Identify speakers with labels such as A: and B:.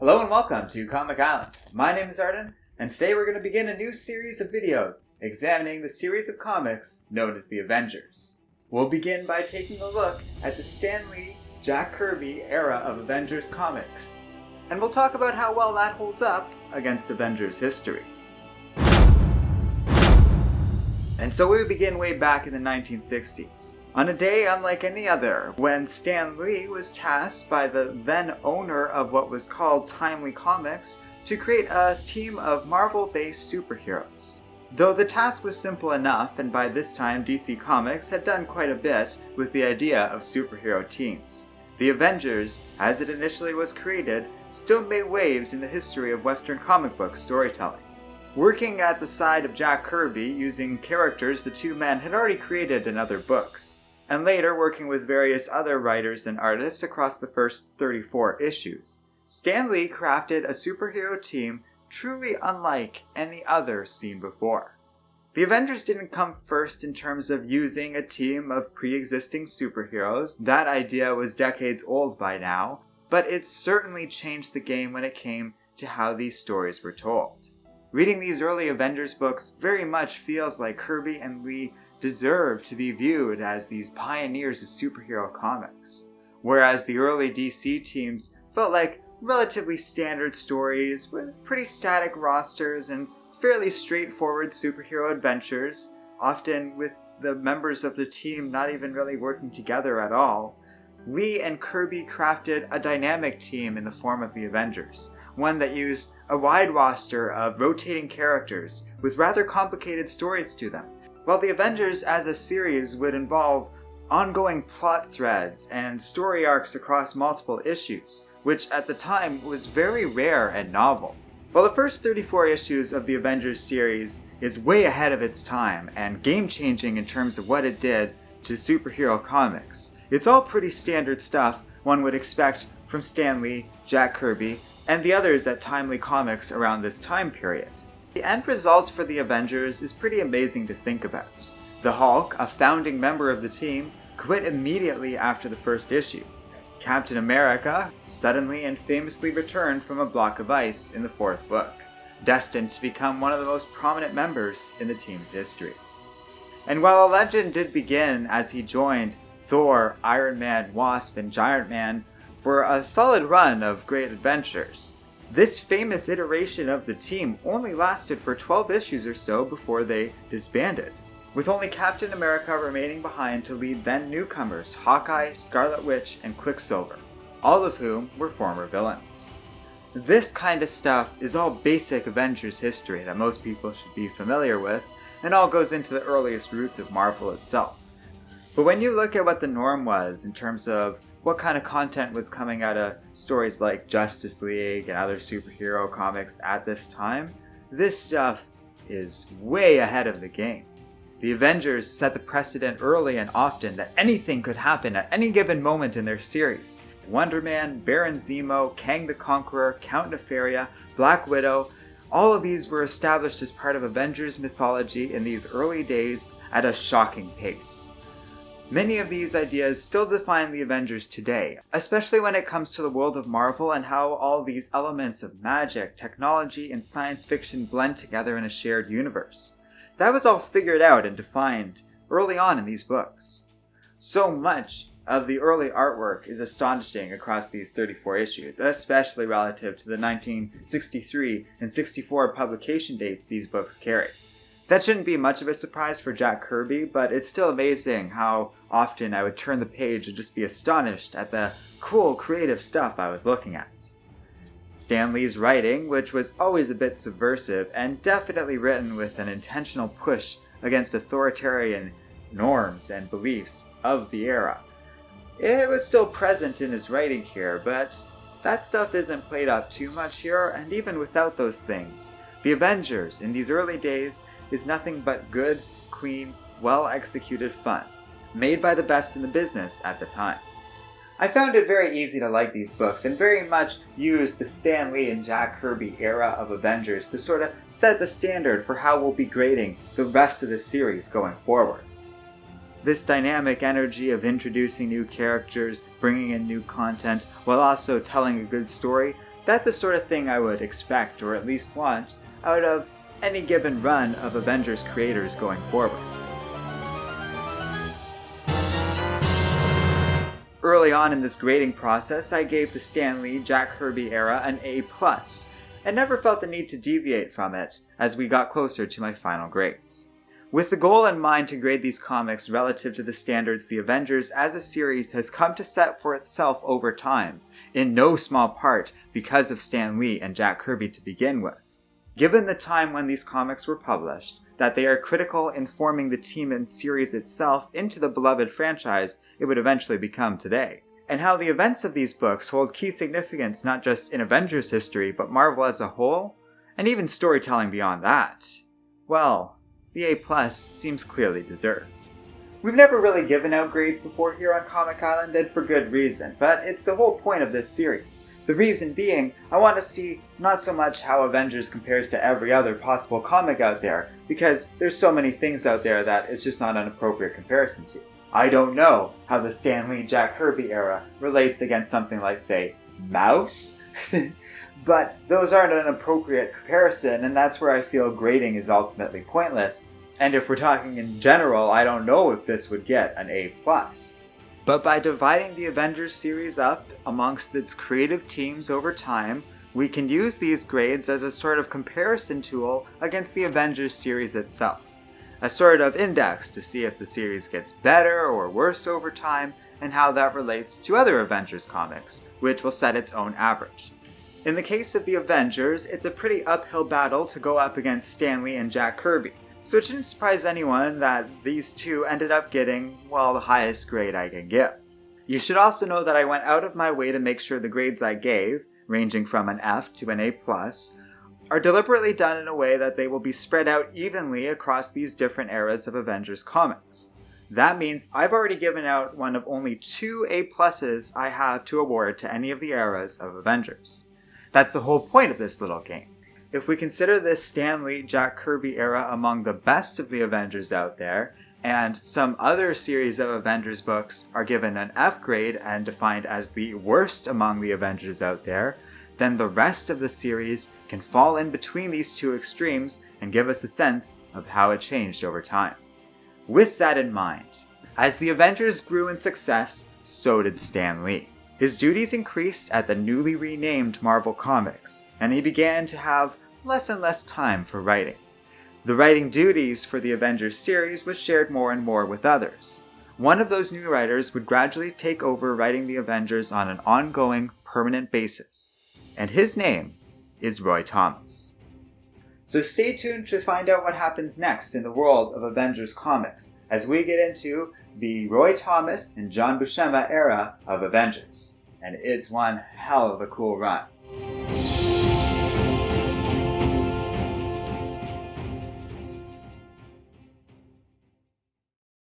A: Hello and welcome to Comic Island. My name is Arden, and today we're going to begin a new series of videos examining the series of comics known as the Avengers. We'll begin by taking a look at the Stan Lee, Jack Kirby era of Avengers comics, and we'll talk about how well that holds up against Avengers history. And so we begin way back in the 1960s. On a day unlike any other, when Stan Lee was tasked by the then owner of what was called Timely Comics to create a team of Marvel-based superheroes. Though the task was simple enough, and by this time DC Comics had done quite a bit with the idea of superhero teams, the Avengers, as it initially was created, still made waves in the history of Western comic book storytelling. Working at the side of Jack Kirby using characters the two men had already created in other books, and later working with various other writers and artists across the first 34 issues, Stan Lee crafted a superhero team truly unlike any other seen before. The Avengers didn't come first in terms of using a team of pre-existing superheroes. That idea was decades old by now, but it certainly changed the game when it came to how these stories were told. Reading these early Avengers books very much feels like Kirby and Lee deserve to be viewed as these pioneers of superhero comics, whereas the early DC teams felt like relatively standard stories with pretty static rosters and fairly straightforward superhero adventures, often with the members of the team not even really working together at all. Lee and Kirby crafted a dynamic team in the form of the Avengers, one that used a wide roster of rotating characters with rather complicated stories to them. While the Avengers as a series would involve ongoing plot threads and story arcs across multiple issues, which at the time was very rare and novel. While the first 34 issues of the Avengers series is way ahead of its time and game-changing in terms of what it did to superhero comics, it's all pretty standard stuff one would expect from Stan Lee, Jack Kirby, and the others at Timely Comics around this time period. The end result for the Avengers is pretty amazing to think about. The Hulk, a founding member of the team, quit immediately after the first issue. Captain America suddenly and famously returned from a block of ice in the fourth book, destined to become one of the most prominent members in the team's history. And while a legend did begin as he joined Thor, Iron Man, Wasp, and Giant Man for a solid run of great adventures, this famous iteration of the team only lasted for 12 issues or so before they disbanded, with only Captain America remaining behind to lead then newcomers Hawkeye, Scarlet Witch, and Quicksilver, all of whom were former villains. This kind of stuff is all basic Avengers history that most people should be familiar with, and all goes into the earliest roots of Marvel itself. But when you look at what the norm was in terms of what kind of content was coming out of stories like Justice League and other superhero comics at this time, this stuff is way ahead of the game. The Avengers set the precedent early and often that anything could happen at any given moment in their series. Wonder Man, Baron Zemo, Kang the Conqueror, Count Nefaria, Black Widow, all of these were established as part of Avengers mythology in these early days at a shocking pace. Many of these ideas still define the Avengers today, especially when it comes to the world of Marvel and how all these elements of magic, technology, and science fiction blend together in a shared universe. That was all figured out and defined early on in these books. So much of the early artwork is astonishing across these 34 issues, especially relative to the 1963 and 64 publication dates these books carry. That shouldn't be much of a surprise for Jack Kirby, but it's still amazing how often I would turn the page and just be astonished at the cool, creative stuff I was looking at. Stan Lee's writing, which was always a bit subversive and definitely written with an intentional push against authoritarian norms and beliefs of the era. It was still present in his writing here, but that stuff isn't played up too much here, and even without those things, the Avengers in these early days is nothing but good, clean, well-executed fun, made by the best in the business at the time. I found it very easy to like these books and very much use the Stan Lee and Jack Kirby era of Avengers to sort of set the standard for how we'll be grading the rest of the series going forward. This dynamic energy of introducing new characters, bringing in new content, while also telling a good story, That's the sort of thing I would expect, or at least want, out of any given run of Avengers creators going forward. Early on in this grading process, I gave the Stan Lee, Jack Kirby era an A+, and never felt the need to deviate from it as we got closer to my final grades. With the goal in mind to grade these comics relative to the standards the Avengers as a series has come to set for itself over time, in no small part because of Stan Lee and Jack Kirby to begin with. Given the time when these comics were published, that they are critical in forming the team and series itself into the beloved franchise it would eventually become today, and how the events of these books hold key significance not just in Avengers history, but Marvel as a whole, and even storytelling beyond that, well, the A+ seems clearly deserved. We've never really given out grades before here on Comic Island, and for good reason, but it's the whole point of this series. The reason being, I want to see not so much how Avengers compares to every other possible comic out there, because there's so many things out there that it's just not an appropriate comparison to. I don't know how the Stan Lee, Jack Kirby era relates against something like, say, Mouse? But those aren't an appropriate comparison, and that's where I feel grading is ultimately pointless. And if we're talking in general, I don't know if this would get an A+. But by dividing the Avengers series up amongst its creative teams over time, we can use these grades as a sort of comparison tool against the Avengers series itself. A sort of index to see if the series gets better or worse over time, and how that relates to other Avengers comics, which will set its own average. In the case of the Avengers, it's a pretty uphill battle to go up against Stan Lee and Jack Kirby, so it shouldn't surprise anyone that these two ended up getting, well, the highest grade I can give. You should also know that I went out of my way to make sure the grades I gave, ranging from an F to an A+, are deliberately done in a way that they will be spread out evenly across these different eras of Avengers comics. That means I've already given out one of only 2 A+s I have to award to any of the eras of Avengers. That's the whole point of this little game. If we consider this Stan Lee, Jack Kirby era among the best of the Avengers out there, and some other series of Avengers books are given an F grade and defined as the worst among the Avengers out there, then the rest of the series can fall in between these two extremes and give us a sense of how it changed over time. With that in mind, as the Avengers grew in success, so did Stan Lee. His duties increased at the newly renamed Marvel Comics, and he began to have less and less time for writing. The writing duties for the Avengers series was shared more and more with others. One of those new writers would gradually take over writing the Avengers on an ongoing, permanent basis, and his name is Roy Thomas. So stay tuned to find out what happens next in the world of Avengers comics as we get into the Roy Thomas and John Buscema era of Avengers. And it's one hell of a cool run.